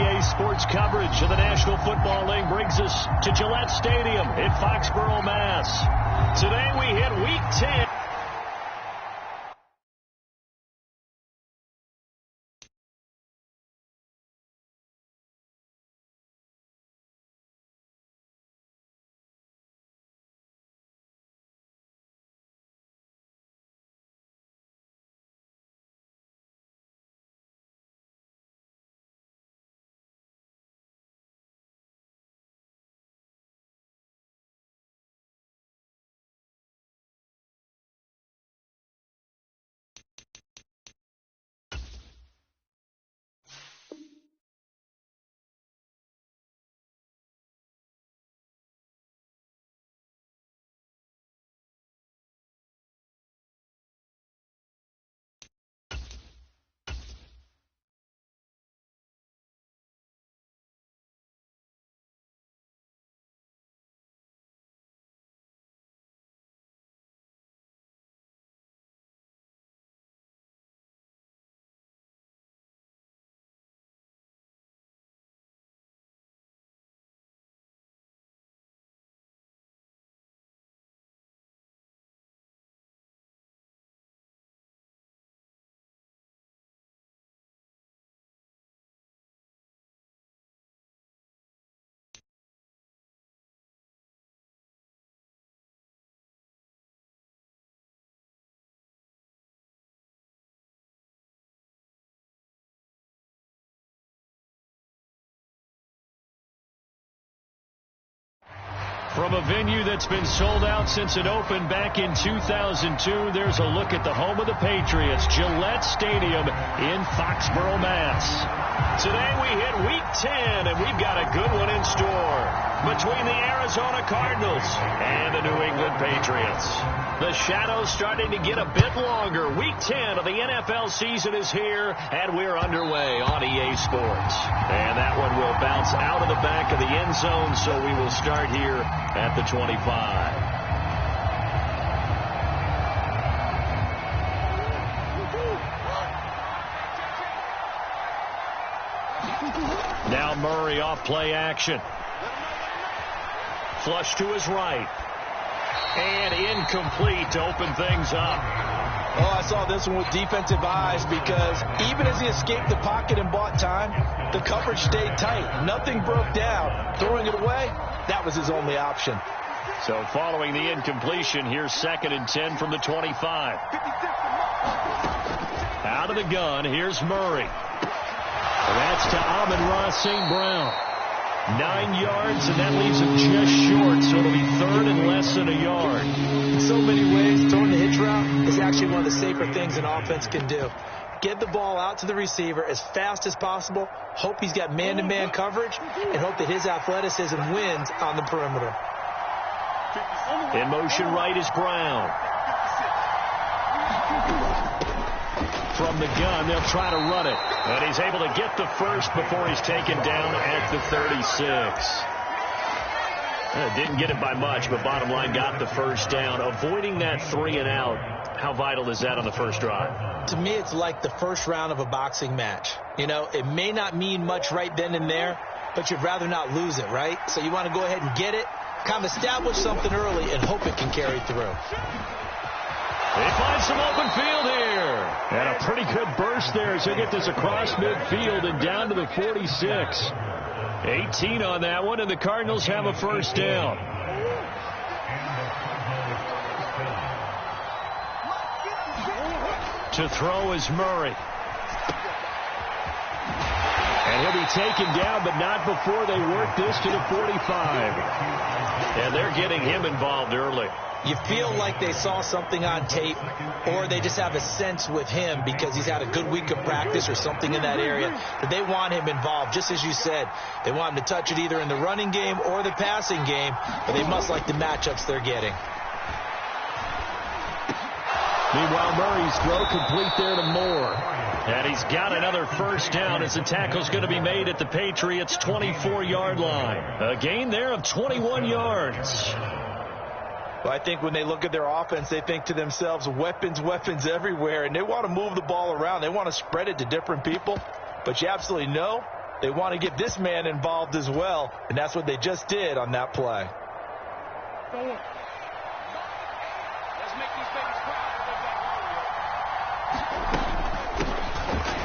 EA Sports coverage of the National Football League brings us to Gillette Stadium in Foxborough, Mass. Today we hit Week 10. From a venue that's been sold out since it opened back in 2002, there's a look at the home of the Patriots, Gillette Stadium in Foxborough, Mass. Today we hit Week 10, and we've got a good one in store between the Arizona Cardinals and the New England Patriots. The shadow's starting to get a bit longer. Week 10 of the NFL season is here, and we're underway on EA Sports. And that one will bounce out of the back of the end zone, so we will start here at the 25. Now Murray off play action. Flush to his right. And incomplete to open things up. Oh, I saw this one with defensive eyes because even as he escaped the pocket and bought time, the coverage stayed tight. Nothing broke down. Throwing it away, that was his only option. So following the incompletion, here's 2nd and 10 from the 25. Out of the gun, here's Murray. That's to Amon-Ra St. Brown. 9 yards, and that leaves him just short, so it'll be 3rd and less than a yard. In so many ways, throwing the hitch route is actually one of the safer things an offense can do. Get the ball out to the receiver as fast as possible, hope he's got man-to-man coverage, and hope that his athleticism wins on the perimeter. In motion right is Brown. From the gun, they'll try to run it. And he's able to get the first before he's taken down at the 36. Didn't get it by much, but bottom line, got the first down. Avoiding that 3 and out, how vital is that on the first drive? To me, it's like the first round of a boxing match. You know, it may not mean much right then and there, but you'd rather not lose it, right? So you want to go ahead and get it, kind of establish something early, and hope it can carry through. They find some open field here. And a pretty good burst there as they get this across midfield and down to the 46. 18 on that one, and the Cardinals have a first down. To throw is Murray. And he'll be taken down, but not before they work this to the 45. And they're getting him involved early. You feel like they saw something on tape, or they just have a sense with him because he's had a good week of practice or something in that area that they want him involved. Just as you said, they want him to touch it either in the running game or the passing game, but they must like the matchups they're getting. Meanwhile, Murray's throw complete there to Moore. And he's got another first down as the tackle's going to be made at the Patriots' 24-yard line. A gain there of 21 yards. Well, I think when they look at their offense, they think to themselves, weapons, weapons everywhere, and they want to move the ball around. They want to spread it to different people. But you absolutely know they want to get this man involved as well, and that's what they just did on that play.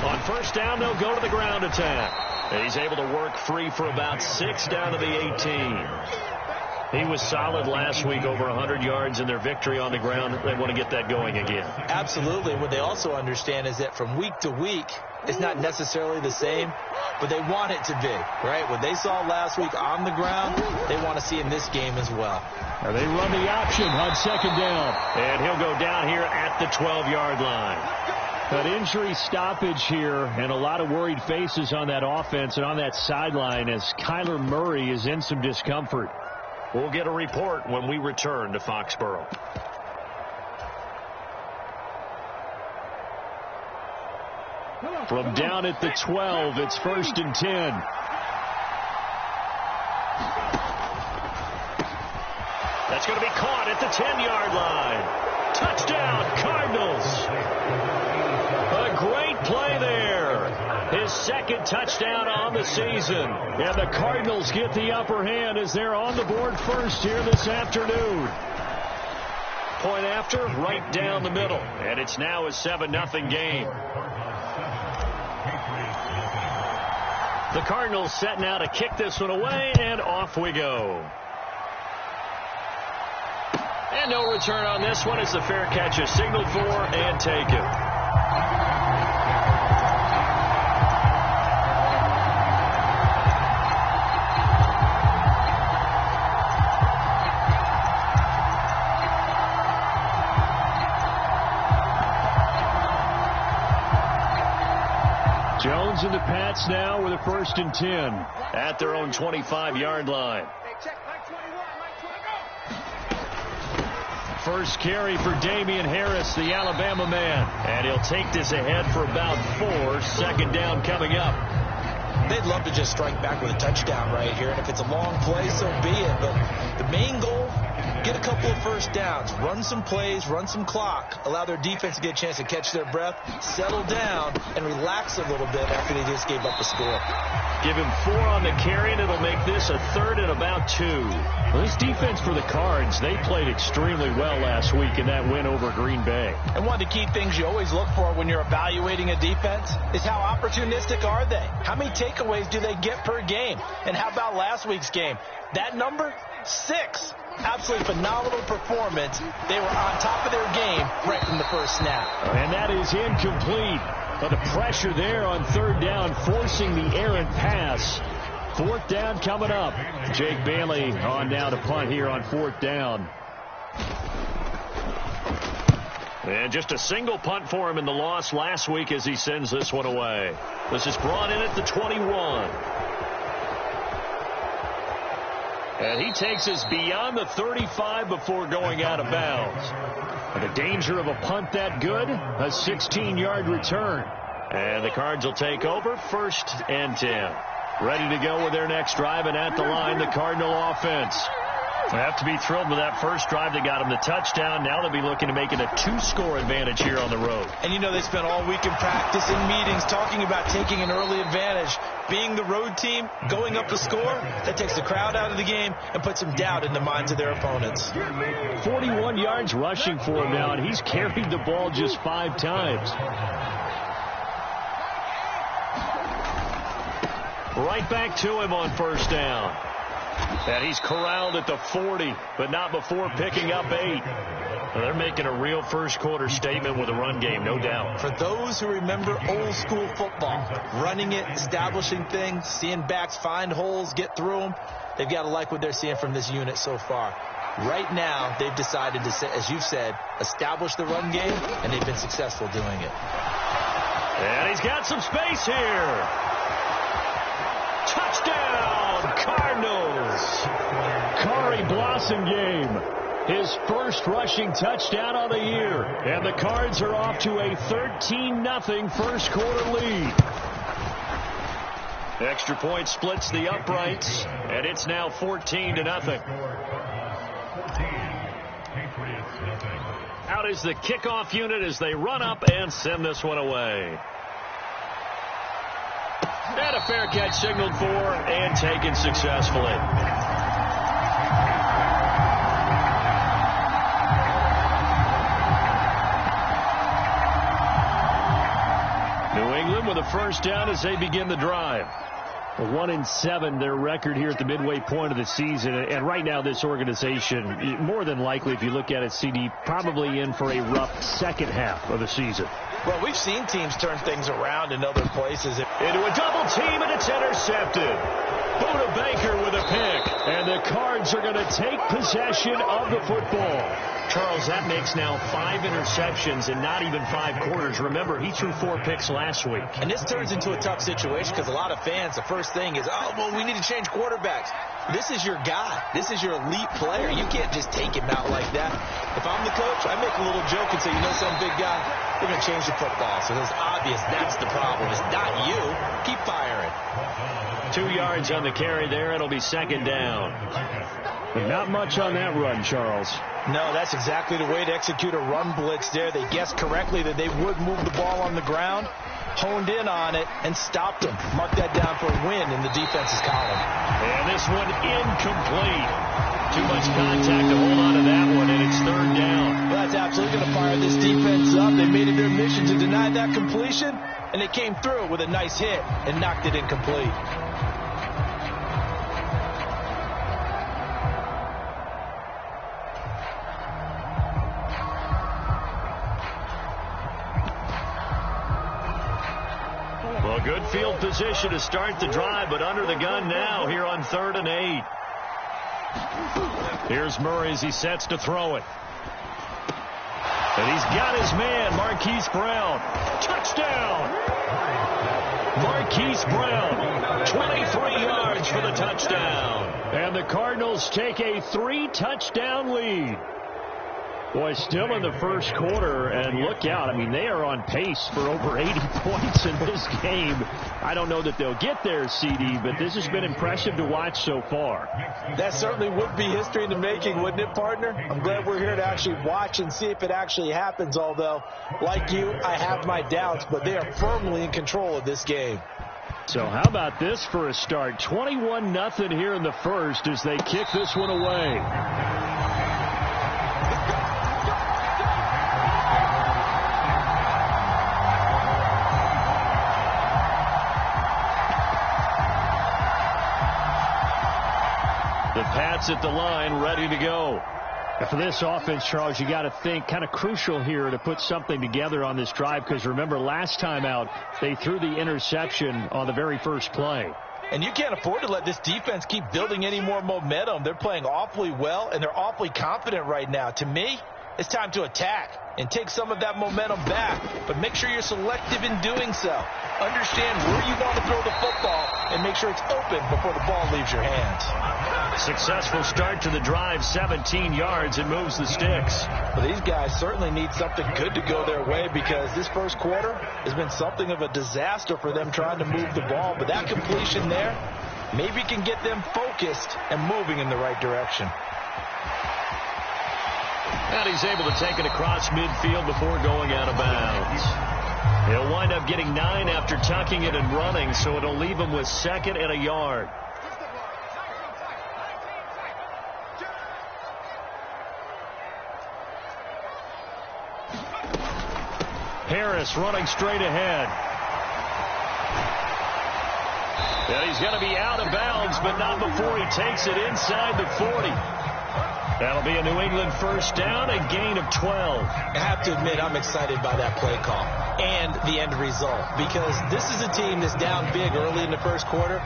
On first down, they'll go to the ground attack. And he's able to work free for about 6 down to the 18. He was solid last week, over 100 yards in their victory on the ground. They want to get that going again. Absolutely. What they also understand is that from week to week, it's not necessarily the same, but they want it to be, right? What they saw last week on the ground, they want to see in this game as well. Now they run the option on second down, and he'll go down here at the 12-yard line. An injury stoppage here and a lot of worried faces on that offense and on that sideline as Kyler Murray is in some discomfort. We'll get a report when we return to Foxborough. From down at the 12, it's 1st and 10. That's going to be caught at the 10-yard line. Touchdown, Cardinals. A great play there. His second touchdown on the season. And the Cardinals get the upper hand as they're on the board first here this afternoon. Point after, right down the middle. And it's now a 7-0 game. The Cardinals set now to kick this one away, and off we go. And no return on this one as the fair catch is signaled for and taken. Jones and the Pats now with a 1st and 10 at their own 25-yard line. First carry for Damian Harris, the Alabama man. And he'll take this ahead for about 4. Second down coming up. They'd love to just strike back with a touchdown right here. And if it's a long play, so be it. But the main goal, get a couple of first downs. Run some plays, run some clock. Allow their defense to get a chance to catch their breath, settle down, and relax a little bit after they just gave up a score. Give him 4 on the carry, and it'll make this a 3rd and about 2. Well, this defense for the Cards, they played extremely well last week in that win over Green Bay. And one of the key things you always look for when you're evaluating a defense is how opportunistic are they? How many takeaways do they get per game? And how about last week's game? That number? 6. Absolutely phenomenal performance. They were on top of their game right from the first snap. And that is incomplete. But the pressure there on 3rd down, forcing the errant pass. 4th down coming up. Jake Bailey on now to punt here on 4th down. And just a single punt for him in the loss last week as he sends this one away. This is brought in at the 21. And he takes us beyond the 35 before going out of bounds. And the danger of a punt that good, a 16-yard return. And the Cards will take over 1st and 10. Ready to go with their next drive, and at the line, the Cardinal offense. They have to be thrilled with that first drive that got them the touchdown. Now they'll be looking to make it a 2-score advantage here on the road. And you know they spent all week in practice and meetings talking about taking an early advantage. Being the road team, going up the score, that takes the crowd out of the game and puts some doubt in the minds of their opponents. 41 yards rushing for him now, and he's carried the ball just 5 times. Right back to him on 1st down. And he's corralled at the 40, but not before picking up 8. Well, they're making a real first-quarter statement with a run game, no doubt. For those who remember old-school football, running it, establishing things, seeing backs find holes, get through them, they've got to like what they're seeing from this unit so far. Right now, they've decided to, as you've said, establish the run game, and they've been successful doing it. And he's got some space here. Touchdown, Cardinals. Corey Blasingame, his first rushing touchdown of the year. And the Cards are off to a 13-0 first-quarter lead. Extra point splits the uprights, and it's now 14-0. Out is the kickoff unit as they run up and send this one away. And a fair catch signaled for and taken successfully. New England with a first down as they begin the drive. 1-7 their record here at the midway point of the season, and right now this organization, more than likely if you look at it, CD, probably in for a rough second half of the season. Well, we've seen teams turn things around in other places. Into a double team, and it's intercepted. Buda Baker with a pick, and the Cards are going to take possession of the football. Charles, that makes now 5 interceptions in not even 5 quarters. Remember, he threw 4 picks last week. And this turns into a tough situation because a lot of fans, the first thing is, oh, well, we need to change quarterbacks. This is your guy. This is your elite player. You can't just take him out like that. If I'm the coach, I make a little joke and say, you know some big guy, we're going to change the football. So it's obvious that's the problem. It's not you. Keep firing. 2 yards on the carry there. It'll be second down. But not much on that run, Charles. No, that's exactly the way to execute a run blitz there. They guessed correctly that they would move the ball on the ground, honed in on it, and stopped them. Mark that down for a win in the defense's column. And this one incomplete. Too much contact to hold on to that one, and it's third down. Well, that's absolutely going to fire this defense up. They made it their mission to deny that completion, and they came through with a nice hit and knocked it incomplete. Well, good field position to start the drive, but under the gun now here on 3rd and 8. Here's Murray as he sets to throw it. And he's got his man, Marquise Brown. Touchdown! Marquise Brown, 23 yards for the touchdown. And the Cardinals take a 3-touchdown lead. Boy, still in the first quarter, and look out. I mean, they are on pace for over 80 points in this game. I don't know that they'll get there, CD, but this has been impressive to watch so far. That certainly would be history in the making, wouldn't it, partner? I'm glad we're here to actually watch and see if it actually happens, although, like you, I have my doubts, but they are firmly in control of this game. So how about this for a start? 21-0 here in the first as they kick this one away. The Pats at the line, ready to go. For this offense, Charles, you got to think kind of crucial here to put something together on this drive, because remember last time out they threw the interception on the very first play. And you can't afford to let this defense keep building any more momentum. They're playing awfully well, and they're awfully confident right now. To me, it's time to attack and take some of that momentum back, but make sure you're selective in doing so. Understand where you want to throw the football and make sure it's open before the ball leaves your hands. Successful start to the drive, 17 yards, and moves the sticks. Well, these guys certainly need something good to go their way, because this first quarter has been something of a disaster for them trying to move the ball. But that completion there maybe can get them focused and moving in the right direction. And he's able to take it across midfield before going out of bounds. He'll wind up getting 9 after tucking it and running, so it'll leave him with 2nd and a yard. Harris running straight ahead. And he's going to be out of bounds, but not before he takes it inside the 40. That'll be a New England first down, a gain of 12. I have to admit, I'm excited by that play call and the end result, because this is a team that's down big early in the first quarter,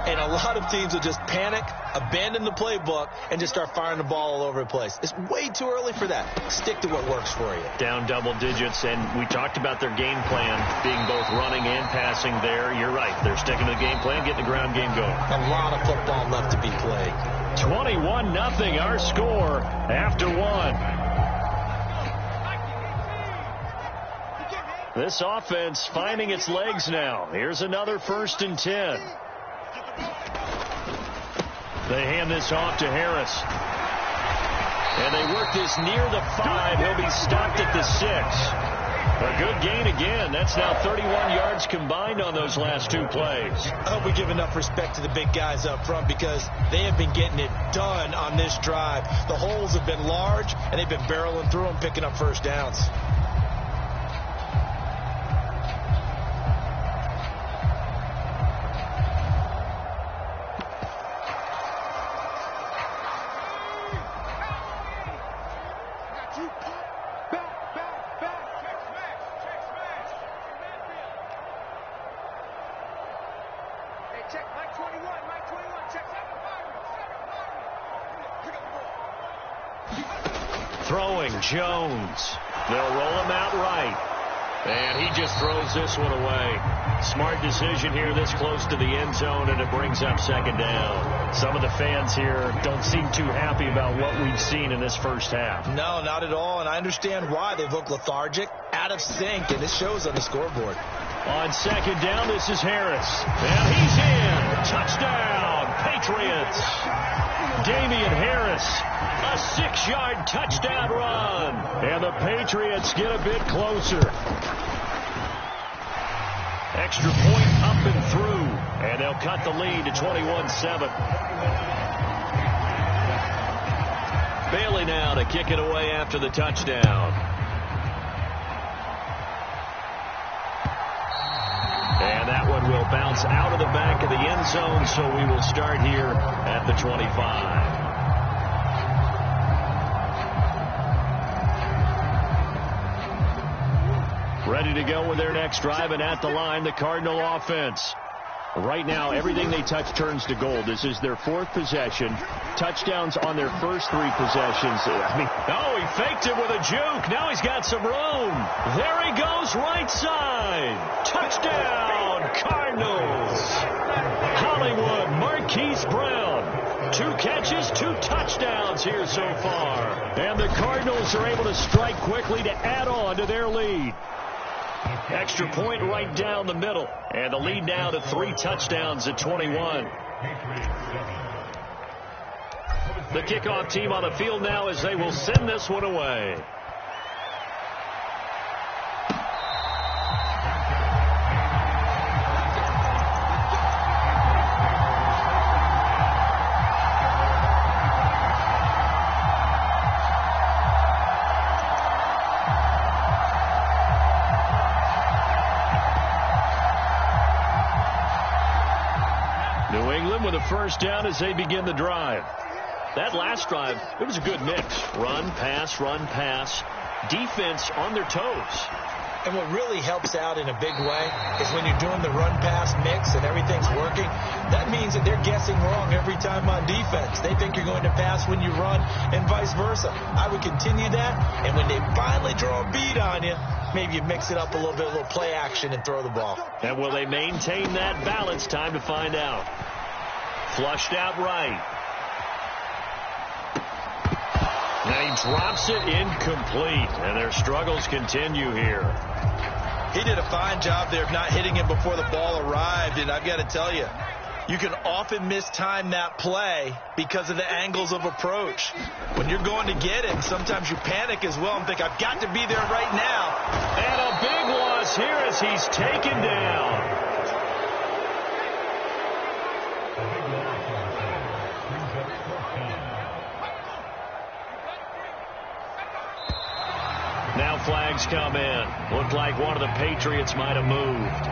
and a lot of teams will just panic, abandon the playbook, and just start firing the ball all over the place. It's way too early for that. Stick to what works for you. Down double digits, and we talked about their game plan being both running and passing there. You're right. They're sticking to the game plan, getting the ground game going. A lot of football left to be played. 21-0 our score after 1. This offense finding its legs now. Here's another 1st and 10. They hand this off to Harris. And they work this near the 5. He'll be stopped at the 6. A good gain again. That's now 31 yards combined on those last two plays. I hope we give enough respect to the big guys up front because they have been getting it done on this drive. The holes have been large, and they've been barreling through them, picking up first downs. Throwing Jones. They'll roll him out right. And he just throws this one away. Smart decision here this close to the end zone, and it brings up second down. Some of the fans here don't seem too happy about what we've seen in this first half. No, not at all, and I understand why. They've looked lethargic, out of sync, and it shows on the scoreboard. On second down, this is Harris. And he's in. Touchdown, Patriots. Damian Harris, a 6-yard touchdown run. And the Patriots get a bit closer. Extra point up and through. And they'll cut the lead to 21-7. Bailey now to kick it away after the touchdown. And that one will bounce out of the back of the end zone, so we will start here at the 25. Ready to go with their next drive, and at the line, the Cardinal offense. Right now, everything they touch turns to gold. This is their fourth possession. Touchdowns on their first three possessions. Oh, he faked it with a juke. Now he's got some room. There he goes, right side. Touchdown, Cardinals. Hollywood, Marquise Brown. 2 catches, 2 touchdowns here so far. And the Cardinals are able to strike quickly to add on to their lead. Extra point right down the middle. And the lead now to 3 touchdowns at 21. The kickoff team on the field now as they will send this one away. With a first down as they begin the drive. That last drive, it was a good mix. Run, pass, defense on their toes. And what really helps out in a big way is when you're doing the run-pass mix and everything's working, that means that they're guessing wrong every time on defense. They think you're going to pass when you run and vice versa. I would continue that, and when they finally draw a beat on you, maybe you mix it up a little bit, a little play action, and throw the ball. And will they maintain that balance? Time to find out. Flushed out right. Now he drops it incomplete, and their struggles continue here. He did a fine job there of not hitting him before the ball arrived, and I've got to tell you, you can often mistime that play because of the angles of approach. When you're going to get it, sometimes you panic as well and think, I've got to be there right now. And a big loss here as he's taken down. Now flags come in. Looked like one of the Patriots might have moved.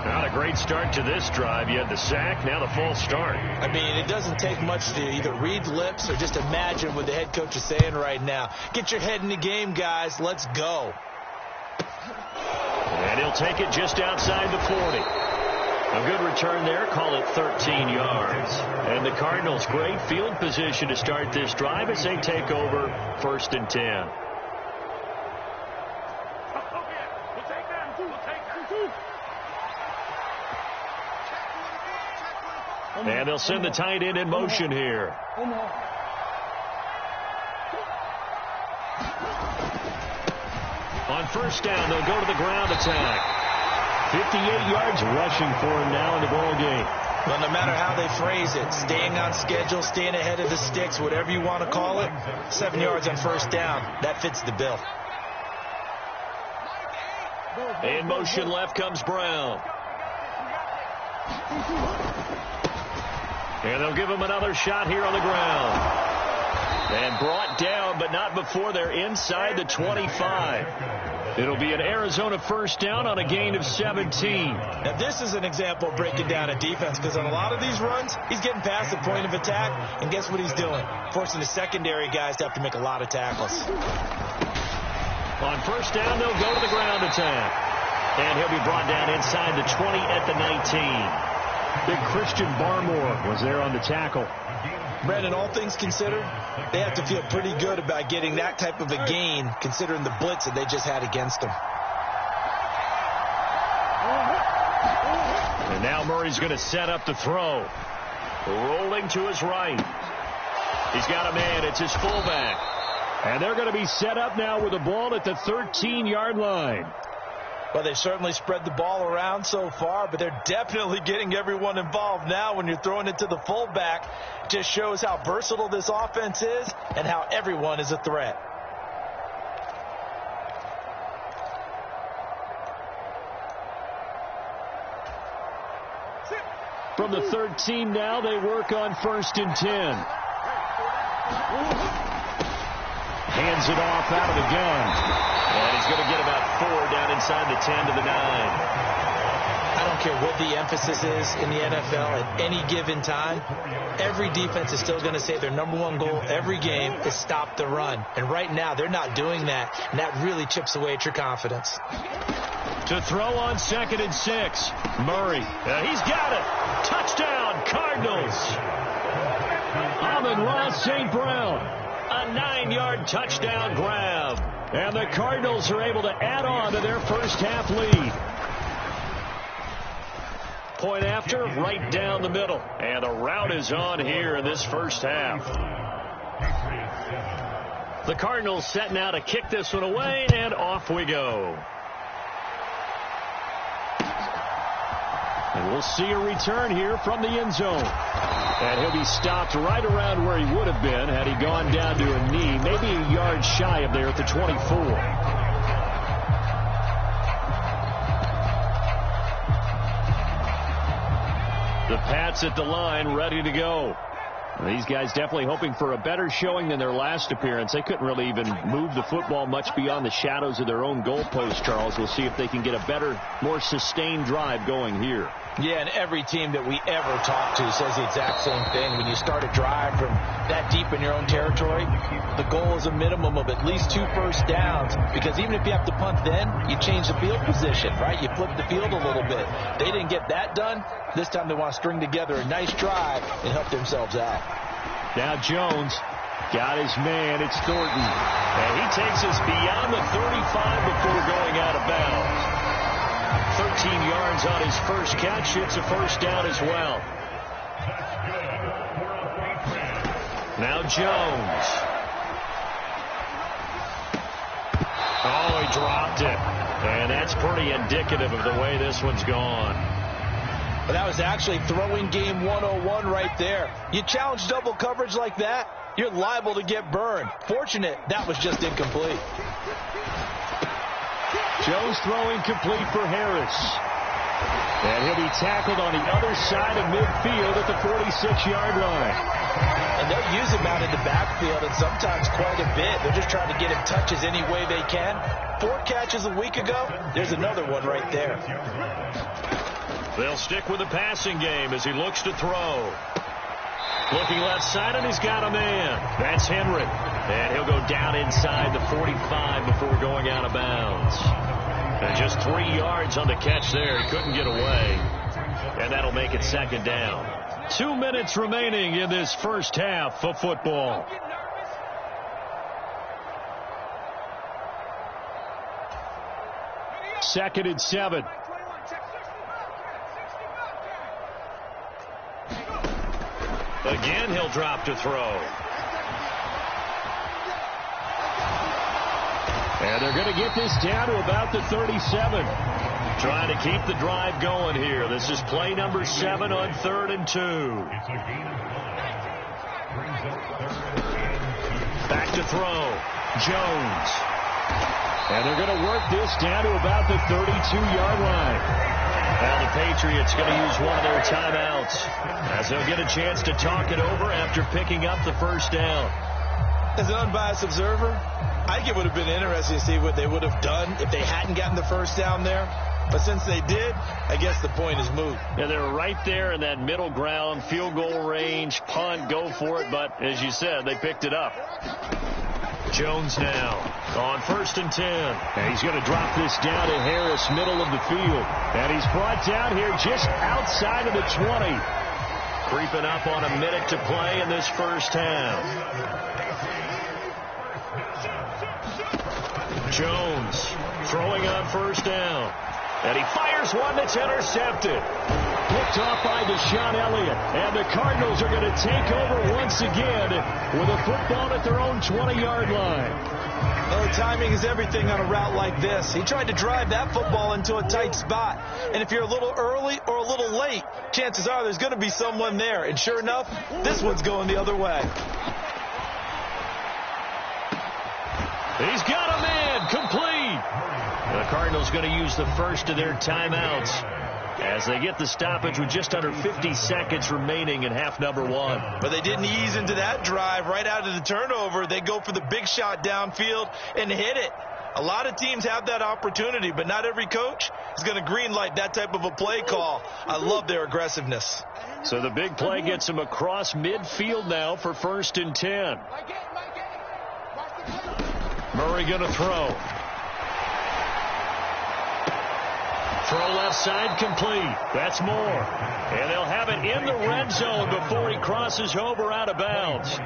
Not a great start to this drive. You had the sack, now the false start. I mean, it doesn't take much to either read lips or just imagine what the head coach is saying right now. Get your head in the game, guys. Let's go. And he'll take it just outside the 40. A good return there. Call it 13 yards. And the Cardinals, great field position to start this drive as they take over 1st and 10. And they'll send the tight end in motion here. On first down, they'll go to the ground attack. 58 yards rushing for him now in the ball game. Well, no matter how they phrase it, staying on schedule, staying ahead of the sticks, whatever you want to call it, 7 yards on first down, that fits the bill. In motion left comes Brown. And they'll give him another shot here on the ground. And brought down, but not before they're inside the 25. It'll be an Arizona first down on a gain of 17. Now, this is an example of breaking down a defense, because on a lot of these runs, he's getting past the point of attack, and guess what he's doing? Forcing the secondary guys to have to make a lot of tackles. On first down, they'll go to the ground attack. And he'll be brought down inside the 20 at the 19. Big Christian Barmore was there on the tackle. Brandon, all things considered, they have to feel pretty good about getting that type of a gain, considering the blitz that they just had against them. And now Murray's going to set up the throw. Rolling to his right. He's got a man. It's his fullback. And they're going to be set up now with the ball at the 13-yard line. Well, they've certainly spread the ball around so far, but they're definitely getting everyone involved now. When you're throwing it to the fullback, it just shows how versatile this offense is and how everyone is a threat. From the 13 now, they work on 1st and 10. Hands it off out of the gun. And he's going to get about 4 down inside the 10 to the 9. I don't care what the emphasis is in the NFL at any given time. Every defense is still going to say their number one goal every game is stop the run. And right now, they're not doing that. And that really chips away at your confidence. To throw on 2nd and 6. Murray. He's got it. Touchdown, Cardinals. Amon-Ra St. Brown. A 9-yard touchdown grab. And the Cardinals are able to add on to their first half lead. Point after, right down the middle. And the route is on here in this first half. The Cardinals set now to kick this one away, and off we go. And we'll see a return here from the end zone. And he'll be stopped right around where he would have been had he gone down to a knee, maybe a yard shy of there at the 24. The Pats at the line, ready to go. These guys definitely hoping for a better showing than their last appearance. They couldn't really even move the football much beyond the shadows of their own goalpost, Charles. We'll see if they can get a better, more sustained drive going here. Yeah, and every team that we ever talk to says the exact same thing. When you start a drive from that deep in your own territory, the goal is a minimum of at least 2 first downs, because even if you have to punt then, you change the field position, right? You flip the field a little bit. They didn't get that done. This time they want to string together a nice drive and help themselves out. Now Jones got his man. It's Thornton. And he takes us beyond the 35 before going out of bounds. 13 yards on his first catch. It's a first down as well. Now Jones. Oh, he dropped it. And that's pretty indicative of the way this one's gone. But that was actually throwing game 101 right there. You challenge double coverage like that, you're liable to get burned. Fortunate that was just incomplete. Jones throwing complete for Harris. And he'll be tackled on the other side of midfield at the 46-yard line. And they'll use him out in the backfield, and sometimes quite a bit. They're just trying to get him touches any way they can. 4 catches a week ago. There's another one right there. They'll stick with the passing game as he looks to throw. Looking left side, and he's got a man. That's Henry. And he'll go down inside the 45 before going out of bounds. And just 3 yards on the catch there. He couldn't get away. And that'll make it second down. 2 minutes remaining in this first half of football. Second and 7. Again, he'll drop to throw. And they're going to get this down to about the 37. Trying to keep the drive going here. This is play number 7 on 3rd and 2. Back to throw. Jones. And they're going to work this down to about the 32-yard line. Now the Patriots going to use one of their timeouts as they'll get a chance to talk it over after picking up the first down. As an unbiased observer, I think it would have been interesting to see what they would have done if they hadn't gotten the first down there. But since they did, I guess the point is moot. Yeah, they're right there in that middle ground, field goal range, punt, go for it. But as you said, they picked it up. Jones now on 1st and 10. And he's going to drop this down to Harris, middle of the field. And he's brought down here just outside of the 20. Creeping up on a minute to play in this first half. Jones throwing on 1st down. And he fires one that's intercepted. Picked off by Deshaun Elliott. And the Cardinals are going to take over once again with a football at their own 20-yard line. Well, timing is everything on a route like this. He tried to drive that football into a tight spot. And if you're a little early or a little late, chances are there's going to be someone there. And sure enough, this one's going the other way. He's got a man complete. The Cardinals going to use the first of their timeouts as they get the stoppage with just under 50 seconds remaining in half number 1. But they didn't ease into that drive right out of the turnover. They go for the big shot downfield and hit it. A lot of teams have that opportunity, but not every coach is going to greenlight that type of a play call. I love their aggressiveness. So the big play gets him across midfield now for 1st and 10. Murray going to throw. Throw left side complete. That's more. And they'll have it in the red zone before he crosses over out of bounds.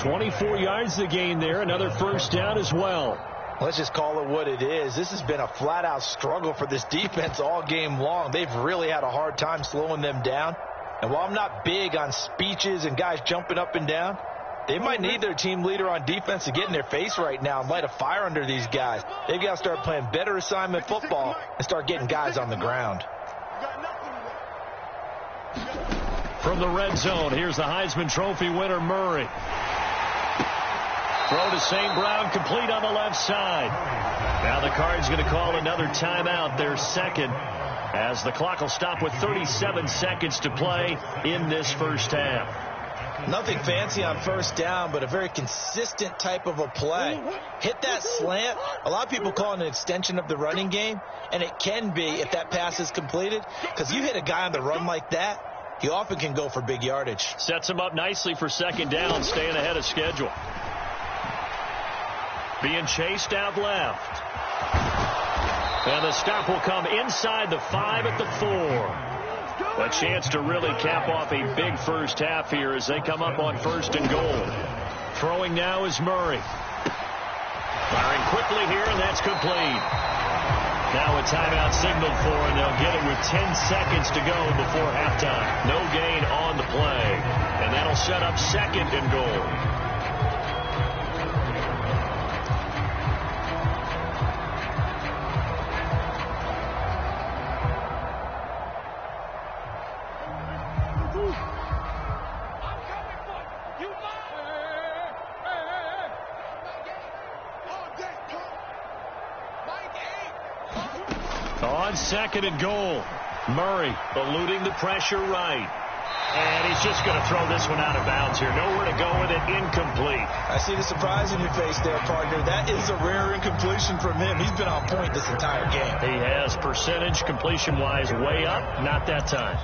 24 yards to gain there. Another first down as well. Let's just call it what it is. This has been a flat-out struggle for this defense all game long. They've really had a hard time slowing them down. And while I'm not big on speeches and guys jumping up and down, they might need their team leader on defense to get in their face right now and light a fire under these guys. They've got to start playing better assignment football and start getting guys on the ground. From the red zone, here's the Heisman Trophy winner, Murray. Throw to St. Brown, complete on the left side. Now the Cards going to call another timeout, their second, as the clock will stop with 37 seconds to play in this first half. Nothing fancy on first down, but a very consistent type of a play. Hit that slant. A lot of people call it an extension of the running game, and it can be if that pass is completed, because you hit a guy on the run like that, he often can go for big yardage. Sets him up nicely for second down, staying ahead of schedule. Being chased out left. And the stop will come inside the 5 at the 4. A chance to really cap off a big first half here as they come up on 1st and goal. Throwing now is Murray. Firing quickly here, and that's complete. Now a timeout signaled for, and they'll get it with 10 seconds to go before halftime. No gain on the play, and that'll set up 2nd and goal. On 2nd and goal, Murray eluding the pressure right. And he's just going to throw this one out of bounds here. Nowhere to go with it, incomplete. I see the surprise in your face there, partner. That is a rare incompletion from him. He's been on point this entire game. He has percentage completion-wise way up, not that time.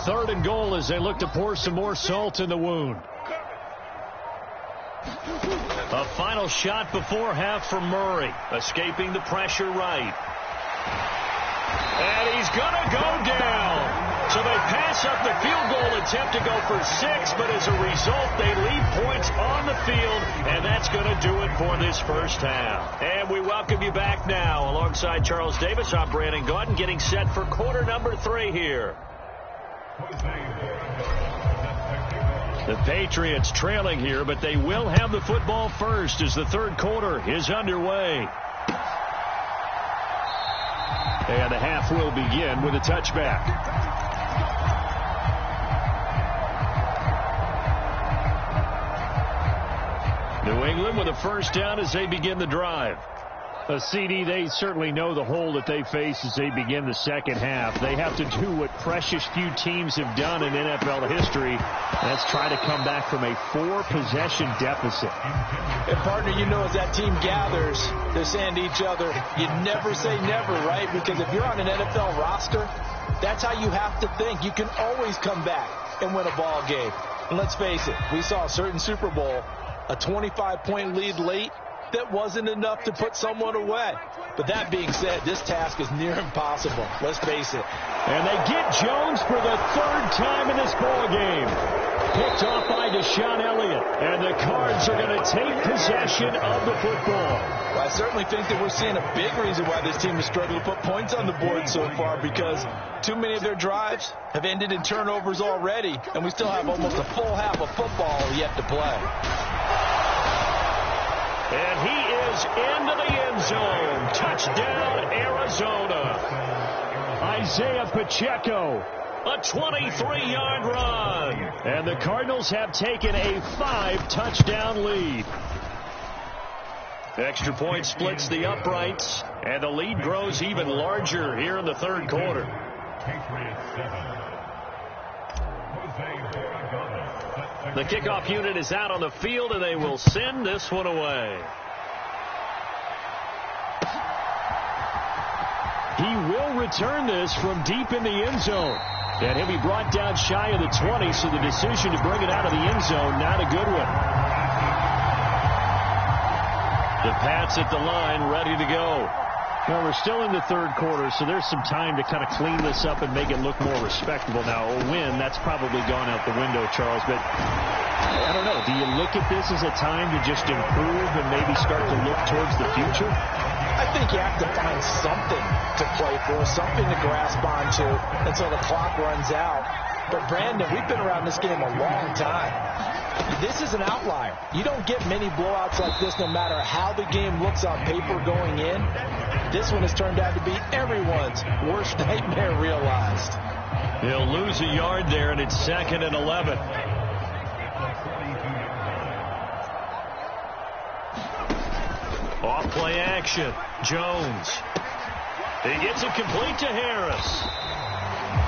Third and goal as they look to pour some more salt in the wound. A final shot before half for Murray, escaping the pressure right. And he's going to go down. So they pass up the field goal attempt to go for 6, but as a result, they leave points on the field, and that's going to do it for this first half. And we welcome you back now. Alongside Charles Davis, I'm Brandon Gaudin, getting set for quarter number 3 here. The Patriots trailing here, but they will have the football first as the third quarter is underway. And the half will begin with a touchback. New England with a first down as they begin the drive. A CD, they certainly know the hole that they face as they begin the second half. They have to do what precious few teams have done in NFL history. That's try to come back from a 4-possession deficit. And partner, you know, as that team gathers, they're saying to each other, you never say never, right? Because if you're on an NFL roster, that's how you have to think. You can always come back and win a ball game. And let's face it, we saw a certain Super Bowl, a 25-point lead late. That wasn't enough to put someone away. But that being said, this task is near impossible. Let's face it. And they get Jones for the third time in this ball game. Picked off by Deshaun Elliott. And the Cards are going to take possession of the football. Well, I certainly think that we're seeing a big reason why this team has struggled to put points on the board so far, because too many of their drives have ended in turnovers already, and we still have almost a full half of football yet to play. And he is into the end zone. Touchdown, Arizona. Isaiah Pacheco, a 23-yard run. And the Cardinals have taken a 5-touchdown lead. Extra point splits the uprights, and the lead grows even larger here in the third quarter. The kickoff unit is out on the field, and they will send this one away. He will return this from deep in the end zone. And he'll be brought down shy of the 20, so the decision to bring it out of the end zone, not a good one. The Pats at the line, ready to go. Well, we're still in the third quarter, so there's some time to kind of clean this up and make it look more respectable. Now, a win, that's probably gone out the window, Charles, but I don't know. Do you look at this as a time to just improve and maybe start to look towards the future? I think you have to find something to play for, something to grasp onto until the clock runs out. But, Brandon, we've been around this game a long time. This is an outlier. You don't get many blowouts like this no matter how the game looks on paper going in. This one has turned out to be everyone's worst nightmare realized. He'll lose a yard there, and it's 2nd and 11. Off play action. Jones. He gets it complete to Harris.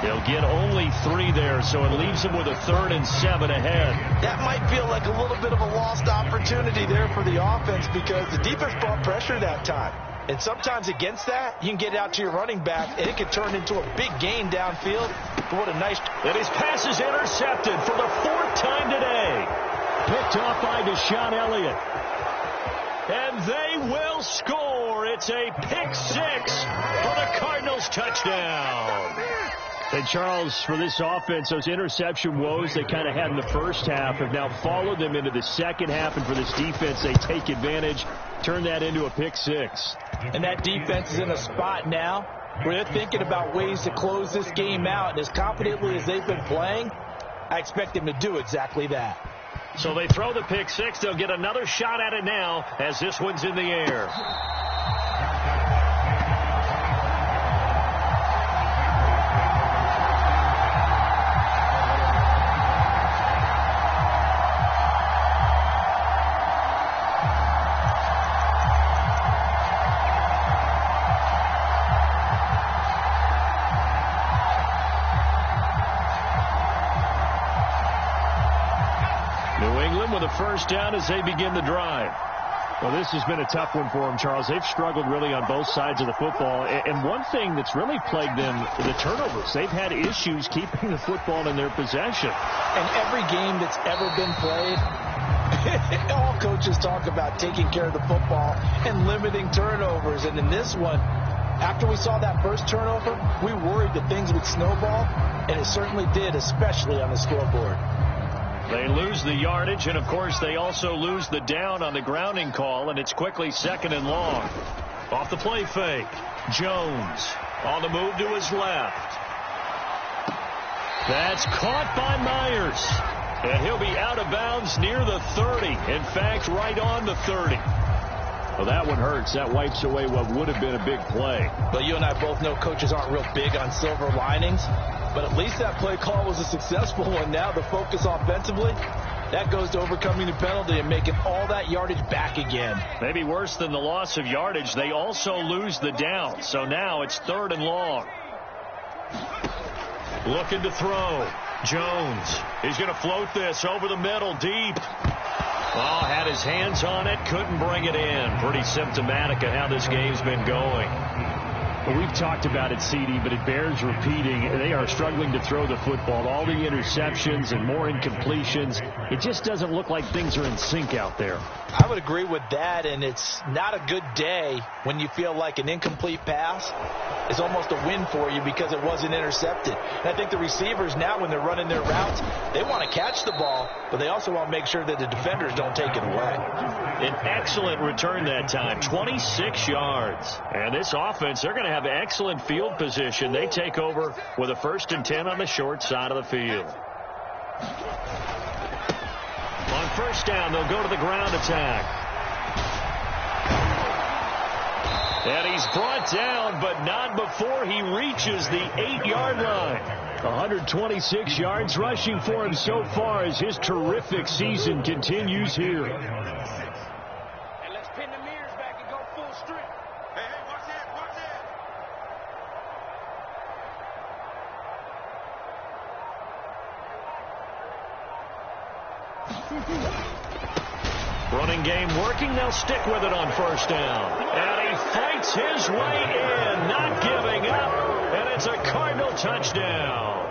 They'll get only 3 there, so it leaves them with a 3rd and 7 ahead. That might feel like a little bit of a lost opportunity there for the offense because the defense brought pressure that time. And sometimes against that, you can get out to your running back, and it can turn into a big gain downfield. But what a nice... And his pass is intercepted for the 4th time today. Picked off by Deshaun Elliott. And they will score. It's a pick 6 for the Cardinals touchdown. And, Charles, for this offense, those interception woes they kind of had in the first half have now followed them into the second half. And for this defense, they take advantage, turn that into a pick 6. And that defense is in a spot now where they're thinking about ways to close this game out. And as confidently as they've been playing, I expect them to do exactly that. So they throw the pick 6. They'll get another shot at it now as this one's in the air. With a first down as they begin the drive. Well, this has been a tough one for them, Charles. They've struggled really on both sides of the football. And one thing that's really plagued them, the turnovers. They've had issues keeping the football in their possession. And every game that's ever been played, all coaches talk about taking care of the football and limiting turnovers. And in this one, after we saw that first turnover, we worried that things would snowball, and it certainly did, especially on the scoreboard. They lose the yardage, and, of course, they also lose the down on the grounding call, and it's quickly 2nd and long. Off the play fake. Jones on the move to his left. That's caught by Myers. And he'll be out of bounds near the 30. In fact, right on the 30. Well, that one hurts. That wipes away what would have been a big play. Well, you and I both know coaches aren't real big on silver linings, but at least that play call was a successful one. Now the focus offensively, that goes to overcoming the penalty and making all that yardage back again. Maybe worse than the loss of yardage, they also lose the down. So now it's 3rd and long. Looking to throw. Jones. He's going to float this over the middle, deep. Oh, had his hands on it, couldn't bring it in. Pretty symptomatic of how this game's been going. Well, we've talked about it, CD, but it bears repeating. They are struggling to throw the football. All the interceptions and more incompletions. It just doesn't look like things are in sync out there. I would agree with that, and it's not a good day when you feel like an incomplete pass is almost a win for you because it wasn't intercepted. And I think the receivers now, when they're running their routes, they want to catch the ball, but they also want to make sure that the defenders don't take it away. An excellent return that time, 26 yards. And this offense, they're going to have excellent field position. They take over with a 1st and 10 on the short side of the field. On 1st down, they'll go to the ground attack. And he's brought down, but not before he reaches the 8-yard line. 126 yards rushing for him so far as his terrific season continues here. And let's pin the mirrors back and go full strength. Hey, watch that, watch that. Running game working. They'll stick with it on 1st down. And he fights his way in, not giving up. And it's a Cardinal touchdown.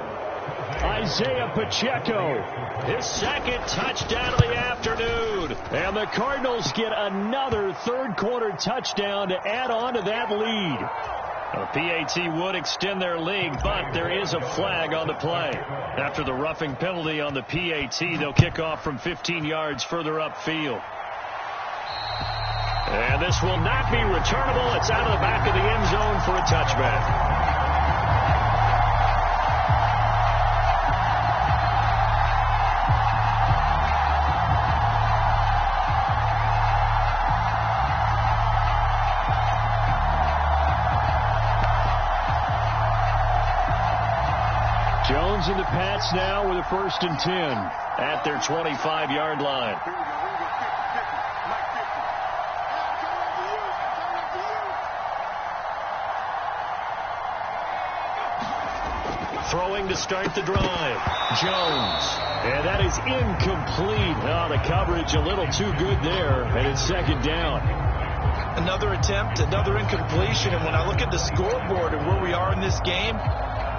Isaiah Pacheco, his 2nd touchdown of the afternoon. And the Cardinals get another 3rd-quarter touchdown to add on to that lead. The PAT would extend their lead, but there is a flag on the play. After the roughing penalty on the PAT, they'll kick off from 15 yards further upfield. And this will not be returnable. It's out of the back of the end zone for a touchback. Jones and the Pats now with a 1st and 10 at their 25-yard line. Throwing to start the drive. Jones. And that is incomplete. Oh, the coverage a little too good there, and it's 2nd down. Another attempt, another incompletion, and when I look at the scoreboard and where we are in this game,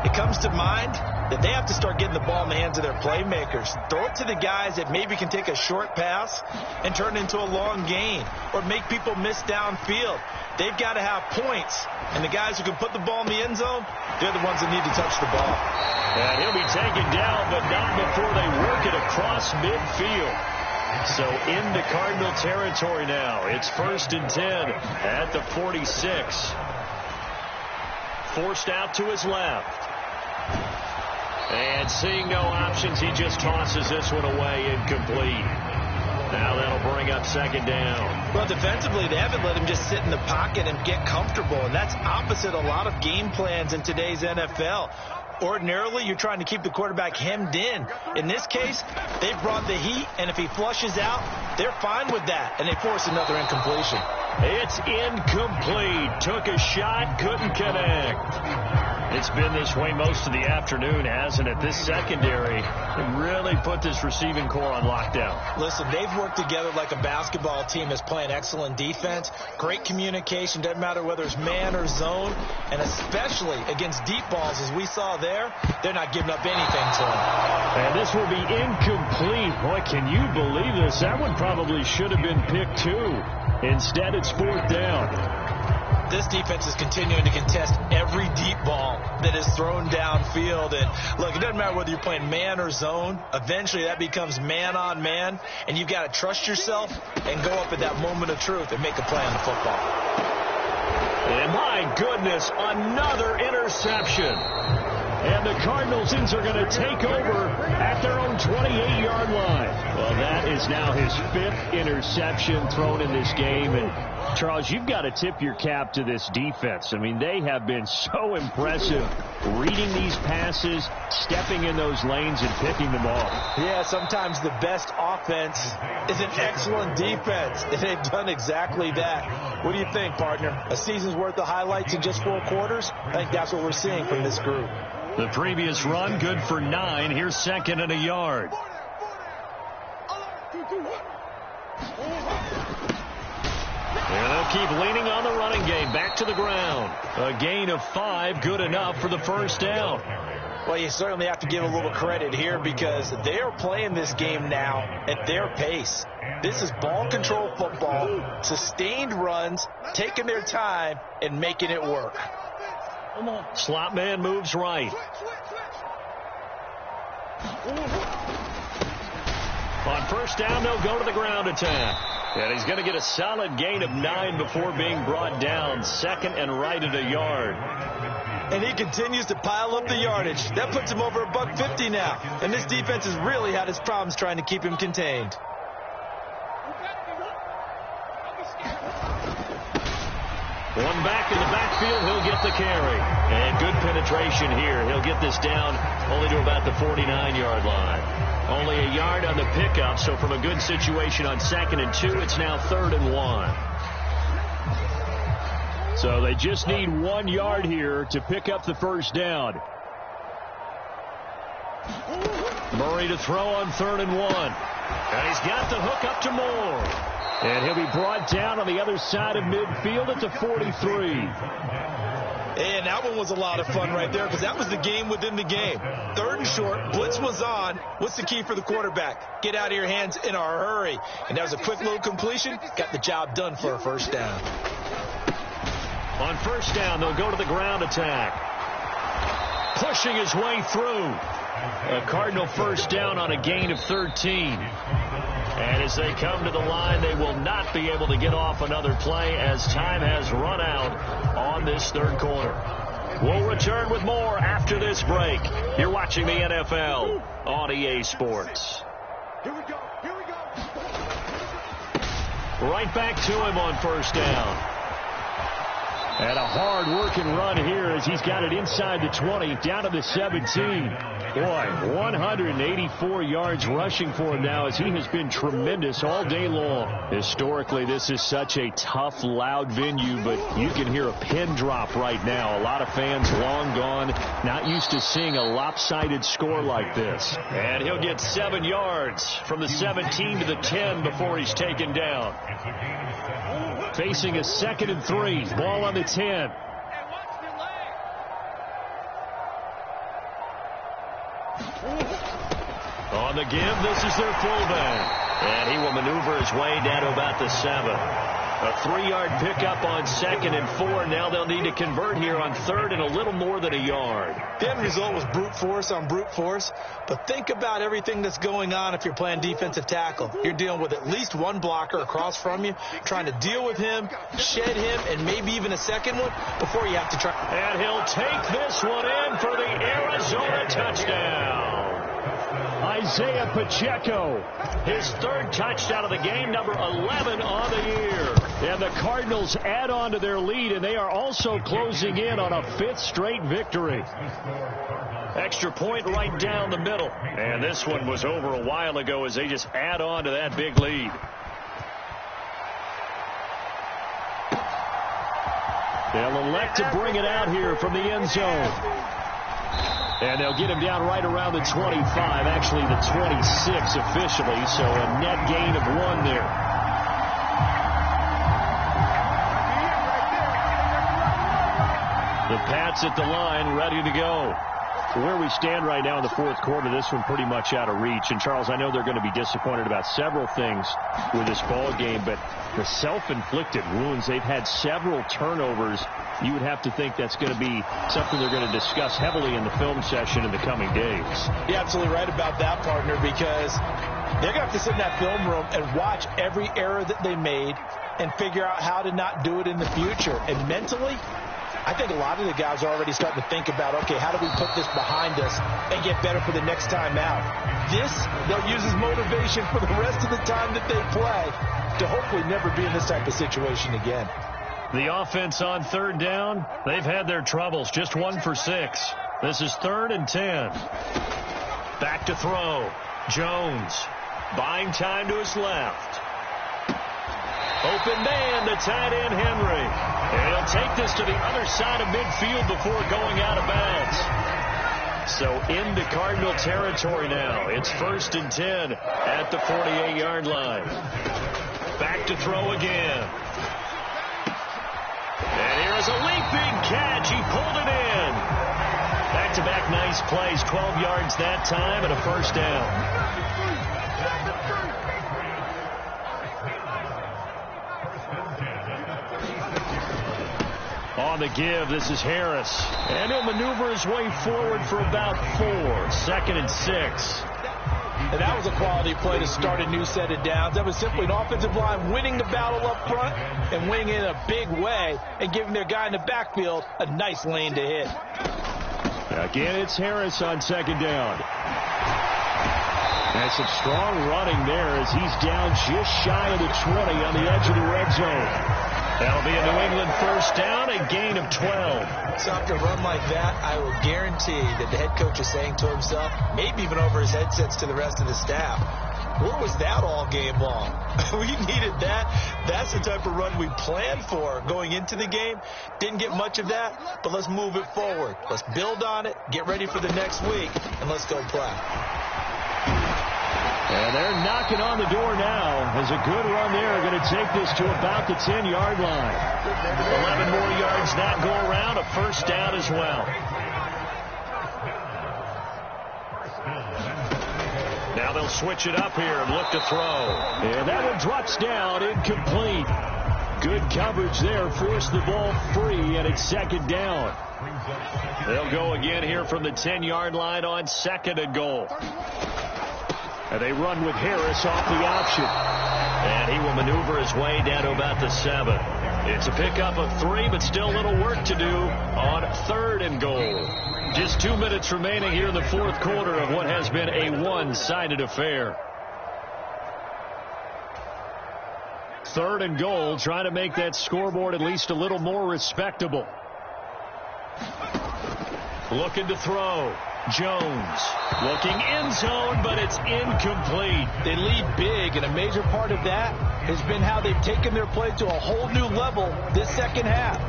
it comes to mind that they have to start getting the ball in the hands of their playmakers. Throw it to the guys that maybe can take a short pass and turn it into a long gain or make people miss downfield. They've got to have points, and the guys who can put the ball in the end zone, they're the ones that need to touch the ball. And he'll be taken down, but not before they work it across midfield. So into Cardinal territory now. It's 1st and 10 at the 46. Forced out to his left. And seeing no options, he just tosses this one away, incomplete. Now that'll bring up 2nd down. Well, defensively, they haven't let him just sit in the pocket and get comfortable, and that's opposite a lot of game plans in today's NFL. Ordinarily, you're trying to keep the quarterback hemmed in. In this case, they brought the heat, and if he flushes out, they're fine with that, and they force another incompletion. It's incomplete. Took a shot, couldn't connect. It's been this way most of the afternoon, hasn't it? This secondary really put this receiving core on lockdown. Listen, they've worked together like a basketball team that's playing excellent defense. Great communication. Doesn't matter whether it's man or zone. And especially against deep balls, as we saw there, they're not giving up anything to them. And this will be incomplete. Boy, can you believe this? That one probably should have been picked too. Instead, it's 4th down. This defense is continuing to contest every deep ball that is thrown downfield. And look, it doesn't matter whether you're playing man or zone. Eventually, that becomes man on man. And you've got to trust yourself and go up at that moment of truth and make a play on the football. And my goodness, another interception. And the Cardinals are going to take over at their own 28-yard line. Well, that is now his 5th interception thrown in this game. And, Charles, you've got to tip your cap to this defense. I mean, they have been so impressive reading these passes, stepping in those lanes, and picking them off. Yeah, sometimes the best offense is an excellent defense, and they've done exactly that. What do you think, partner? A season's worth of highlights in just 4 quarters? I think that's what we're seeing from this group. The previous run, good for 9. Here's 2nd and a yard. And they'll keep leaning on the running game. Back to the ground. A gain of 5, good enough for the first down. Well, you certainly have to give a little credit here because they are playing this game now at their pace. This is ball control football, sustained runs, taking their time, and making it work. Slot man moves right. On first down, they'll go to the ground attack. And he's going to get a solid gain of 9 before being brought down. 2nd and right at a yard. And he continues to pile up the yardage. That puts him over $150 now. And this defense has really had its problems trying to keep him contained. One back in the backfield, he'll get the carry. And good penetration here. He'll get this down only to about the 49-yard line. Only a yard on the pickup, so from a good situation on 2nd and 2, it's now 3rd and 1. So they just need 1 yard here to pick up the first down. Murray to throw on 3rd and 1. And he's got the hook up to Moore. And he'll be brought down on the other side of midfield at the 43. And that one was a lot of fun right there because that was the game within the game. 3rd and short, blitz was on. What's the key for the quarterback? Get out of your hands in a hurry. And that was a quick little completion. Got the job done for a first down. On first down, they'll go to the ground attack. Pushing his way through. A Cardinal first down on a gain of 13. And as they come to the line, they will not be able to get off another play as time has run out on this 3rd quarter. We'll return with more after this break. You're watching the NFL on EA Sports. Here we go. Here we go. Right back to him on first down. And a hard-working run here as he's got it inside the 20, down to the 17. Boy, 184 yards rushing for him now as he has been tremendous all day long. Historically, this is such a tough, loud venue, but you can hear a pin drop right now. A lot of fans long gone, not used to seeing a lopsided score like this. And he'll get 7 yards from the 17 to the 10 before he's taken down. Facing a 2nd and 3. Ball on the 10. On the give, this is their fullback. And he will maneuver his way down to about the 7. A 3-yard pickup on 2nd and 4. Now they'll need to convert here on 3rd and a little more than a yard. The end result was brute force on brute force. But think about everything that's going on if you're playing defensive tackle. You're dealing with at least 1 blocker across from you, trying to deal with him, shed him, and maybe even a second one before you have to try. And he'll take this one in for the Arizona touchdown. Isaiah Pacheco, his 3rd touchdown of the game, number 11 on the year. And the Cardinals add on to their lead, and they are also closing in on a 5th straight victory. Extra point right down the middle. And this one was over a while ago as they just add on to that big lead. They'll elect to bring it out here from the end zone. And they'll get him down right around the 25, actually the 26 officially, so a net gain of 1 there. The Pats at the line, ready to go. Where we stand right now in the 4th quarter, this one pretty much out of reach. And, Charles, I know they're going to be disappointed about several things with this ball game, but the self-inflicted wounds, they've had several turnovers. You would have to think that's going to be something they're going to discuss heavily in the film session in the coming days. You're absolutely right about that, partner, because they're going to have to sit in that film room and watch every error that they made and figure out how to not do it in the future. And mentally, I think a lot of the guys are already starting to think about, okay, how do we put this behind us and get better for the next time out? This, they'll use as motivation for the rest of the time that they play to hopefully never be in this type of situation again. The offense on third down, they've had their troubles. Just 1 for 6. This is 3rd and 10. Back to throw. Jones buying time to his left. Open man to tight end Henry. And he'll take this to the other side of midfield before going out of bounds. So into Cardinal territory now. It's 1st and 10 at the 48-yard line. Back to throw again. And here is a leaping catch. He pulled it in. Back-to-back nice plays. 12 yards that time and a 1st down. On the give, this is Harris. And he'll maneuver his way forward for about 4. 2nd and 6. And that was a quality play to start a new set of downs. That was simply an offensive line winning the battle up front and winning it in a big way and giving their guy in the backfield a nice lane to hit. Again, it's Harris on 2nd down. And some strong running there as he's down just shy of the 20 on the edge of the red zone. That'll be a New England 1st down, a gain of 12. So after a run like that, I will guarantee that the head coach is saying to himself, maybe even over his headsets to the rest of the staff, where was that all game long? We needed that. That's the type of run we planned for going into the game. Didn't get much of that, but let's move it forward. Let's build on it, get ready for the next week, and let's go play. And they're knocking on the door now. As a good run there, going to take this to about the 10-yard line. 11 more yards that go around, a 1st down as well. Now they'll switch it up here and look to throw. And that one drops down, incomplete. Good coverage there, forced the ball free, and it's 2nd down. They'll go again here from the 10-yard line on 2nd and goal. And they run with Harris off the option. And he will maneuver his way down to about the 7. It's a pickup of 3, but still a little work to do on 3rd and goal. Just 2 minutes remaining here in the 4th quarter of what has been a one-sided affair. 3rd and goal, trying to make that scoreboard at least a little more respectable. Looking to throw. Jones looking end zone, but it's incomplete. They lead big, and a major part of that has been how they've taken their play to a whole new level this 2nd half.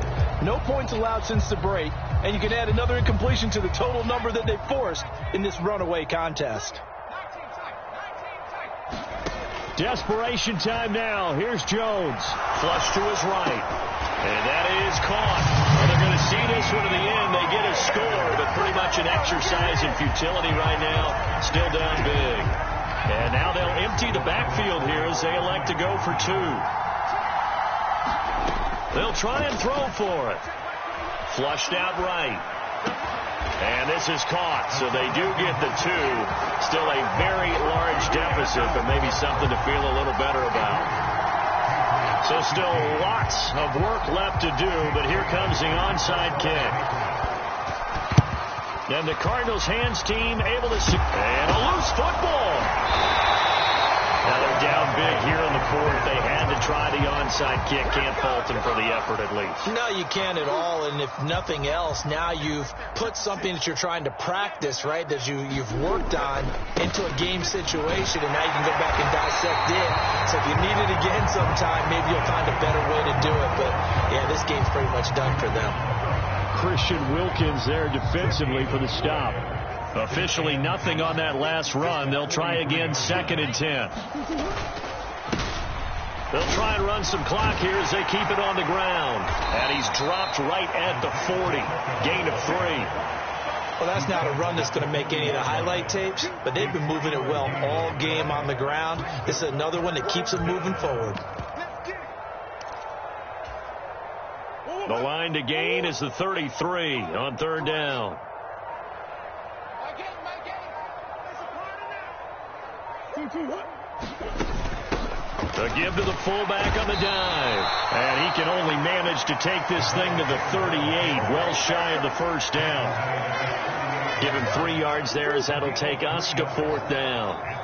No points allowed since the break, and you can add another incompletion to the total number that they forced in this runaway contest. Desperation time now. Here's Jones. Flush to his right. And that is caught. Well, they're going to see this one to the end. They get a score, but pretty much an exercise in futility right now. Still down big. And now they'll empty the backfield here as they elect to go for 2. They'll try and throw for it. Flushed out right. And this is caught, so they do get the 2. Still a very large deficit, but maybe something to feel a little better about. So still lots of work left to do, but here comes the onside kick. And the Cardinals hands team able to... And a loose football. Now they're down big here in the 4th. They had to try the onside kick. Can't fault them for the effort at least. No, you can't at all. And if nothing else, now you've put something that you're trying to practice, right, that you've worked on into a game situation, and now you can go back and dissect it. So if you need it again sometime, maybe you'll find a better way to do it. But, yeah, this game's pretty much done for them. Christian Wilkins there defensively for the stop. Officially nothing on that last run. They'll try again 2nd and 10. They'll try and run some clock here as they keep it on the ground. And he's dropped right at the 40. Gain of 3. Well, that's not a run that's going to make any of the highlight tapes, but they've been moving it well all game on the ground. This is another one that keeps them moving forward. The line to gain is the 33 on 3rd down. The give to the fullback on the dive. And he can only manage to take this thing to the 38, well shy of the first down. Give him 3 yards there as that'll take us to 4th down.